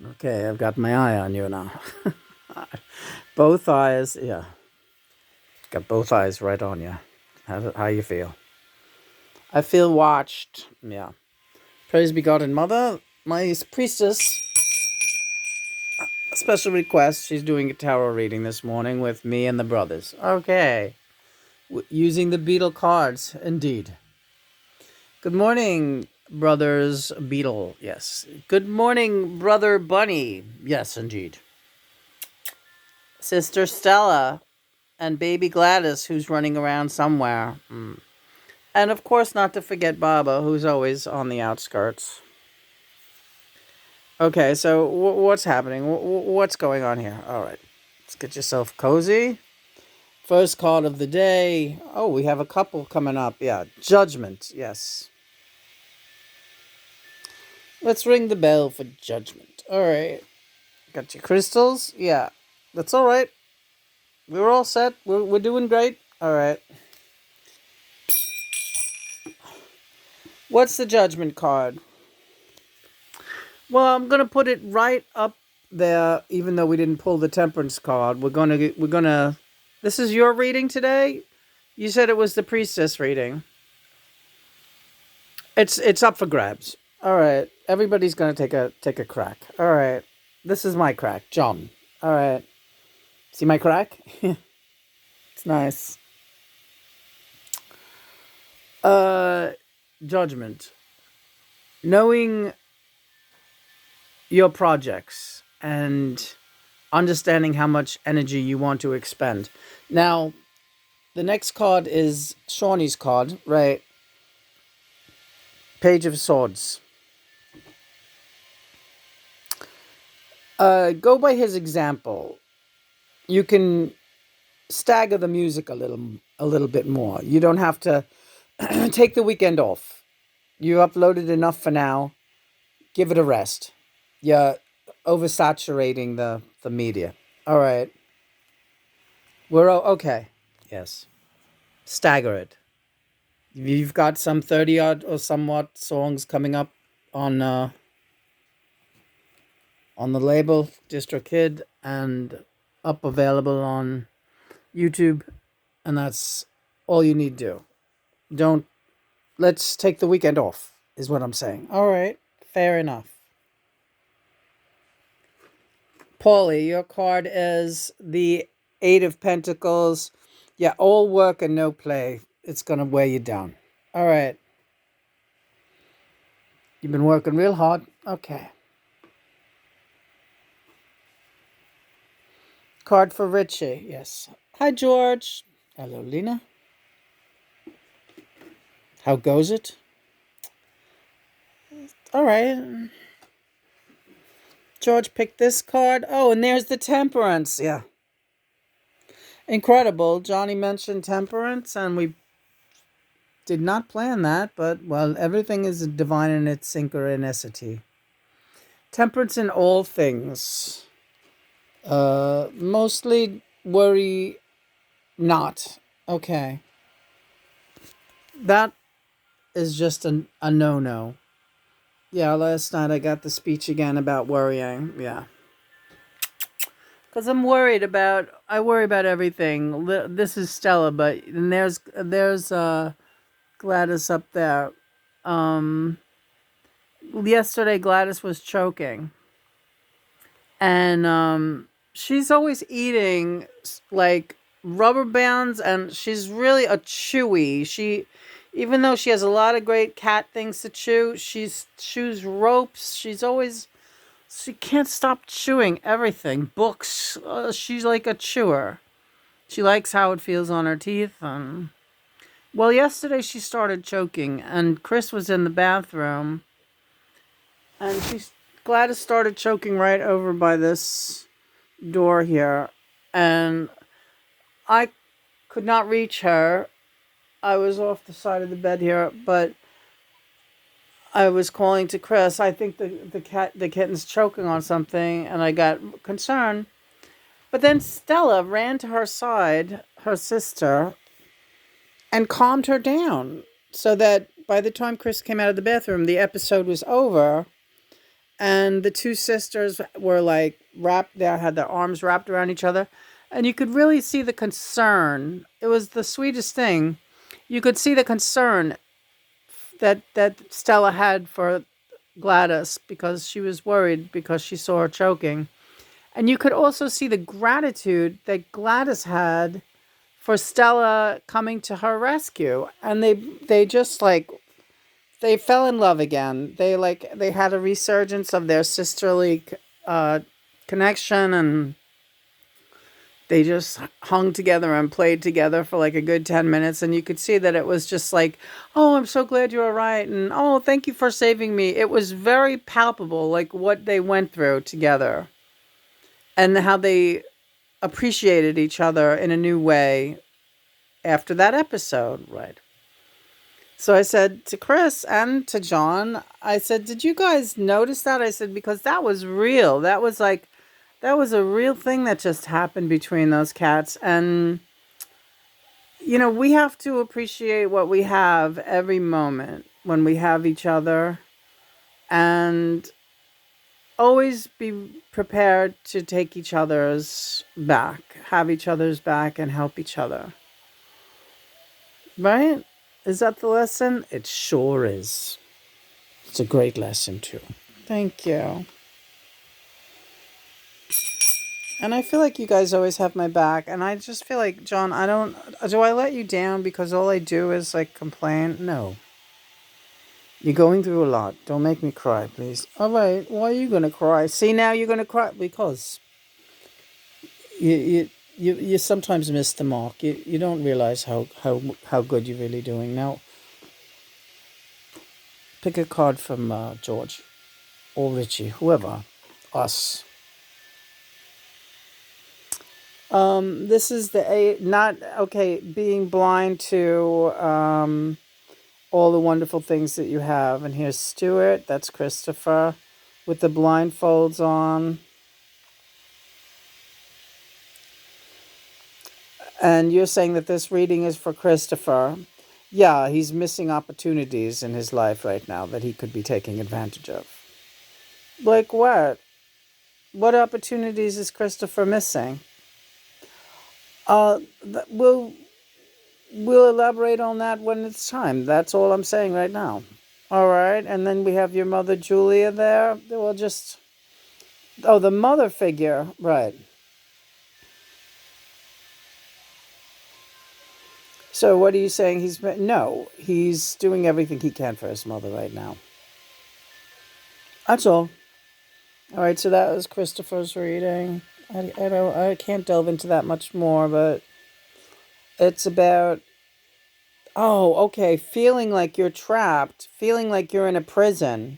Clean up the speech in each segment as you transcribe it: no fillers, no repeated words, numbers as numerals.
Okay, I've got my eye on you now. Both eyes, yeah. Got both eyes right on you. How you feel? I feel watched. Yeah. Praise be God and Mother. My priestess, special request. She's doing a tarot reading this morning with me and the brothers. Okay. Using the Beetle cards, indeed. Good morning, brothers Beetle. Yes. Good morning, brother Bunny. Yes, indeed. Sister Stella and baby Gladys, who's running around somewhere. And of course, not to forget Baba, who's always on the outskirts. Okay, so what's happening? What's going on here? All right, let's get yourself cozy. First card of the day. Oh, we have a couple coming up. Yeah, Judgment. Yes. Let's ring the bell for Judgment. All right. Got your crystals? Yeah. That's all right. We're all set. We're doing great. All right. What's the Judgment card? Well, I'm gonna put it right up there, even though we didn't pull the Temperance card. We're gonna. This is your reading today. You said it was the Priestess reading. It's up for grabs. All right, everybody's gonna take a crack. All right, this is my crack, John. All right, see my crack? It's nice. Uh, Judgment. Knowing your projects and understanding how much energy you want to expend. Now, the next card is Shawnee's card, right? Page of Swords. Go by his example. You can stagger the music a little bit more. You don't have to take the weekend off. You uploaded enough for now. Give it a rest. You're oversaturating the media. All right. Okay. Yes. Stagger it. You've got some 30 odd or somewhat songs coming up on on the label DistroKid and up available on YouTube, and that's all you need to do. Don't Let's take the weekend off is what I'm saying. All right, fair enough. Paulie, your card is the Eight of Pentacles. Yeah, all work and no play. It's gonna wear you down. All right. You've been working real hard. Okay. Card for Richie. Yes. Hi, George. Hello, Lena. How goes it? All right. George picked this card. Oh, and there's the Temperance. Yeah. Incredible. Johnny mentioned Temperance, and we did not plan that, but, well, everything is divine in its synchronicity. Temperance in all things. Mostly worry not. Okay. That is just a no-no. Yeah, last night I got the speech again about worrying. Yeah. Because I worry about everything. This is Stella, but and there's Gladys up there. Um, Yesterday Gladys was choking. And she's always eating like rubber bands, and she's really a chewy. Even though she has a lot of great cat things to chew, she chews ropes. She can't stop chewing everything. Books. She's like a chewer. She likes how it feels on her teeth. Well, yesterday she started choking, and Chris was in the bathroom, and Gladys started choking right over by this door here, and I could not reach her. I was off the side of the bed here, but I was calling to Chris. I think the kitten's choking on something, and I got concerned. But then Stella ran to her side, her sister, and calmed her down, so that by the time Chris came out of the bathroom, the episode was over, and the two sisters were like wrapped. They had their arms wrapped around each other, and you could really see the concern. It was the sweetest thing. You could see the concern that Stella had for Gladys because she was worried because she saw her choking. And you could also see the gratitude that Gladys had for Stella coming to her rescue. And they just like they fell in love again. They had a resurgence of their sisterly connection, and they just hung together and played together for like a good 10 minutes. And you could see that it was just like, oh, I'm so glad you're all right. And oh, thank you for saving me. It was very palpable, like what they went through together and how they appreciated each other in a new way after that episode. Right. So I said to Chris and to John, I said, did you guys notice that? I said, because that was real. That was a real thing that just happened between those cats. And, we have to appreciate what we have every moment when we have each other, and always be prepared to take each other's back, have each other's back, and help each other. Right? Is that the lesson? It sure is. It's a great lesson, too. Thank you. And I feel like you guys always have my back. And I just feel like, John, do I let you down because all I do is like complain? No. You're going through a lot. Don't make me cry, please. All right. Why are you going to cry? See, now you're going to cry because you sometimes miss the mark. You don't realize how good you're really doing. Now, pick a card from George or Richie, whoever. Us. This is being blind to all the wonderful things that you have. And here's Stuart, that's Christopher, with the blindfolds on. And you're saying that this reading is for Christopher. Yeah, he's missing opportunities in his life right now that he could be taking advantage of. Like what? What opportunities is Christopher missing? We'll elaborate on that when it's time. That's all I'm saying right now. All right, and then we have your mother Julia there. We'll just... Oh, the mother figure, right. So what are you saying? No, he's doing everything he can for his mother right now. That's all. All right, so that was Christopher's reading. I can't delve into that much more, but it's about... Oh, okay, feeling like you're trapped, feeling like you're in a prison.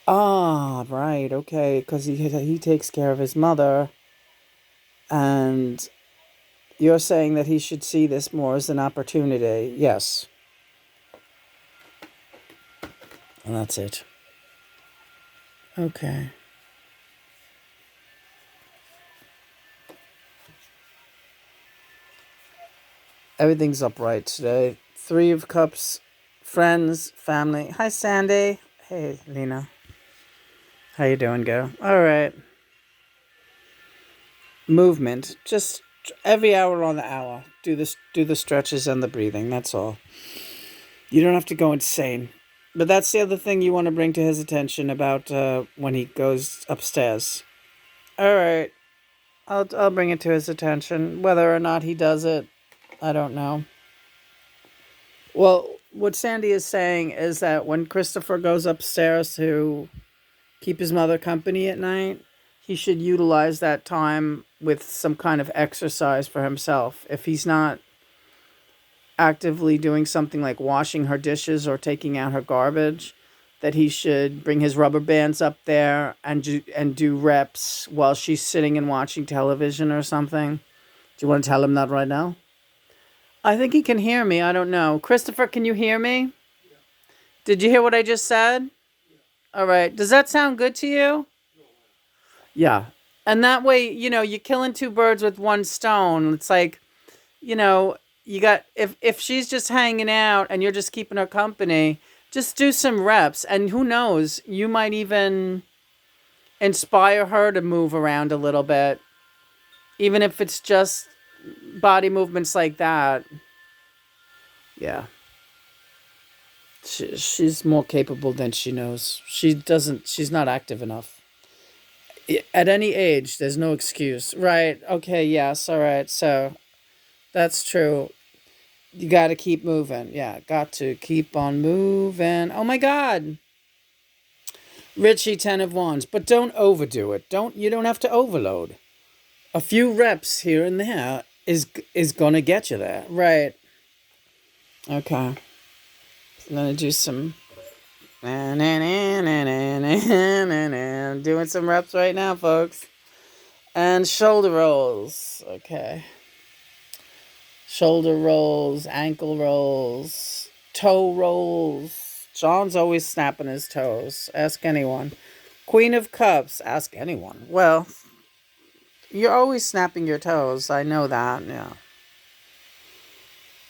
Ah, right, okay, because he takes care of his mother, and you're saying that he should see this more as an opportunity. Yes. And that's it. Okay. Everything's upright today. 3 of Cups, friends, family. Hi, Sandy. Hey, Lena. How you doing, girl? All right. Movement. Just every hour on the hour. Do the stretches and the breathing. That's all. You don't have to go insane. But that's the other thing you want to bring to his attention about when he goes upstairs. All right. I'll bring it to his attention. Whether or not he does it, I don't know. Well, what Sandy is saying is that when Christopher goes upstairs to keep his mother company at night, he should utilize that time with some kind of exercise for himself. If he's not actively doing something like washing her dishes or taking out her garbage, that he should bring his rubber bands up there and do reps while she's sitting and watching television or something. Do you want to tell him that right now? I think he can hear me. I don't know. Christopher, can you hear me? Yeah. Did you hear what I just said? Yeah. All right. Does that sound good to you? No. Yeah. And that way, you're killing 2 birds with 1 stone. It's like, you got, if she's just hanging out and you're just keeping her company, Just do some reps, and who knows, you might even inspire her to move around a little bit, even if it's just body movements like that. Yeah. She's more capable than she knows. She's not active enough. At any age, there's no excuse. Right. Okay. Yes. All right. So that's true. You got to keep moving. Yeah. Got to keep on moving. Oh my God. Richie, 10 of Wands. But don't overdo it. You don't have to overload. A few reps here and there is going to get you there. Right. Okay. I'm going to do some doing some reps right now, folks. And shoulder rolls. Okay. Shoulder rolls, ankle rolls, toe rolls. John's always snapping his toes. Ask anyone. Queen of Cups. Ask anyone. Well, you're always snapping your toes. I know that. Yeah.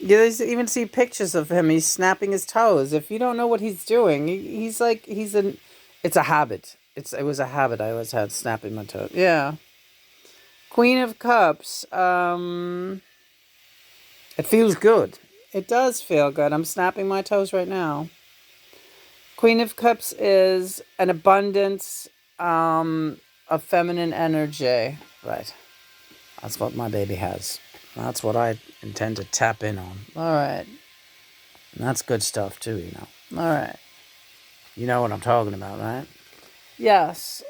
You even see pictures of him. He's snapping his toes. If you don't know what he's doing, it's a habit. It was a habit I always had, snapping my toes. Yeah. Queen of Cups. It feels good. It does feel good. I'm snapping my toes right now. Queen of Cups is an abundance of feminine energy. Right. That's what my baby has. That's what I intend to tap in on. All right. And that's good stuff too, you know. All right. You know what I'm talking about, right? Yes.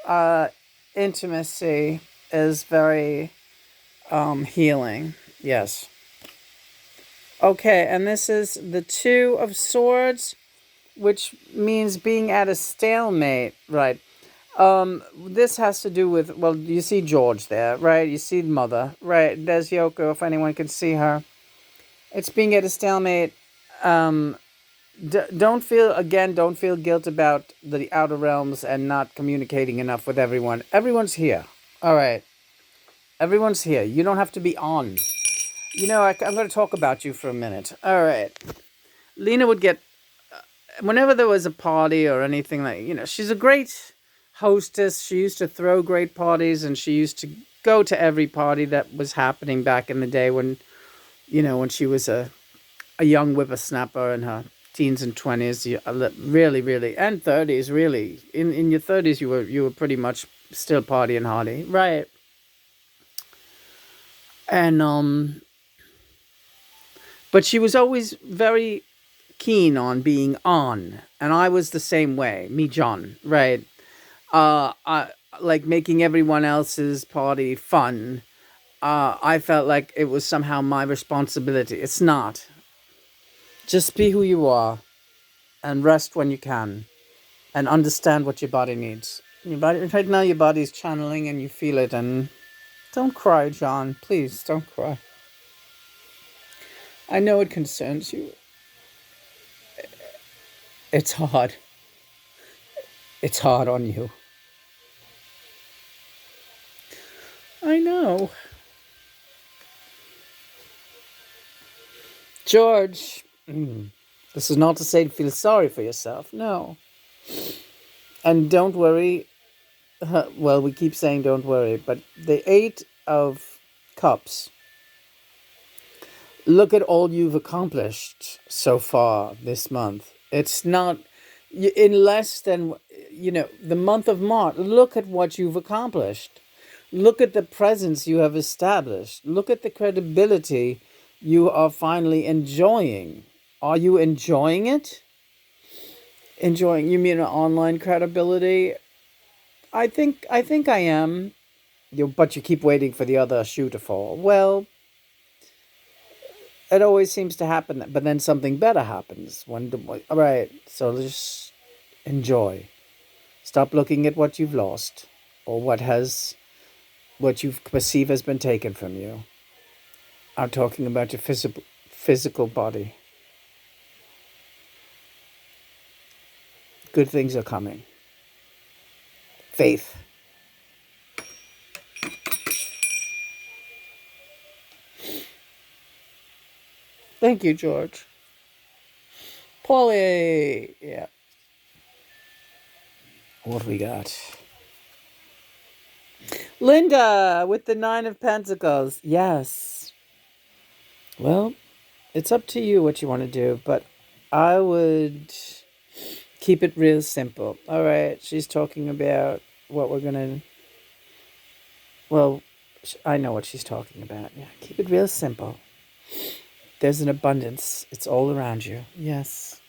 Intimacy is very healing. Yes. Okay, and this is the Two of Swords, which means being at a stalemate, right? This has to do with, well, you see George there, right? You see Mother, right? There's Yoko, if anyone can see her. It's being at a stalemate. Don't feel guilt about the outer realms and not communicating enough with everyone. Everyone's here. All right. Everyone's here. You don't have to be on. You know, I'm going to talk about you for a minute. All right. Lena would get, whenever there was a party or anything like, you know, she's a great hostess. She used to throw great parties, and she used to go to every party that was happening back in the day when, you know, when she was a young whippersnapper in her teens and 20s, really, and 30s, really. In your 30s, you were pretty much still partying hardy. Right. And, but she was always very keen on being on, and I was the same way. Me, John, right? I like making everyone else's party fun. I felt like it was somehow my responsibility. It's not. Just be who you are, and rest when you can, and understand what your body needs. Your body right now, your body's channeling, and you feel it. And don't cry, John. Please don't cry. I know it concerns you. It's hard. It's hard on you. I know. George, this is not to say to feel sorry for yourself. No. And don't worry. Well, we keep saying don't worry, but the Eight of Cups. Look at all you've accomplished so far this month. It's not in less than, you know, the month of March. Look at what you've accomplished. Look at the presence you have established. Look at the credibility you are finally enjoying. Are you enjoying it? Enjoying, you mean online credibility? I think I am. But you keep waiting for the other shoe to fall. Well, it always seems to happen, but then something better happens. All right, so just enjoy. Stop looking at what you've lost, or what you perceive has been taken from you. I'm talking about your physical body. Good things are coming. Faith. Thank you, George. Paulie. Yeah. What we got? Linda with the 9 of Pentacles. Yes. Well, it's up to you what you want to do, but I would keep it real simple. All right. She's talking about what we're going to. Well, I know what she's talking about. Yeah. Keep it real simple. There's an abundance. It's all around you. Yes.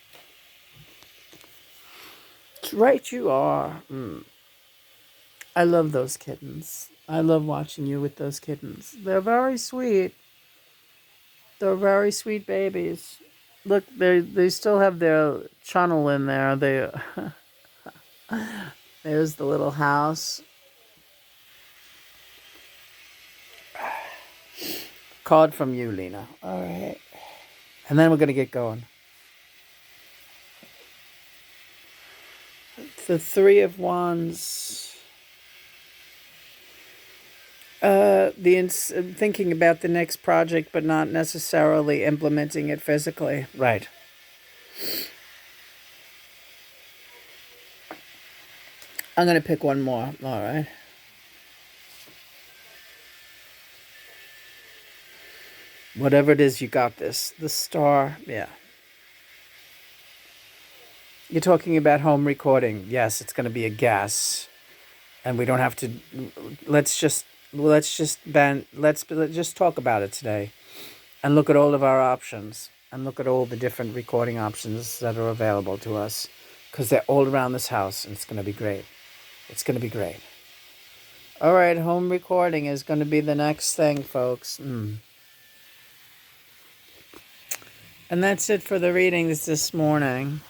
Right you are. I love those kittens. I love watching you with those kittens. They're very sweet. They're very sweet babies. Look, they still have their channel in there. They there's the little house. Card from you, Lena. All right. And then we're going to get going. The 3 of Wands. Thinking about the next project, but not necessarily implementing it physically. Right. I'm going to pick one more. All right. Whatever it is, you got this. The Star. Yeah. You're talking about home recording. Yes, it's going to be a guess. And we don't have to. Let's just talk about it today. And look at all of our options. And look at all the different recording options that are available to us. Because they're all around this house. And it's going to be great. It's going to be great. All right, home recording is going to be the next thing, folks. And that's it for the readings this morning.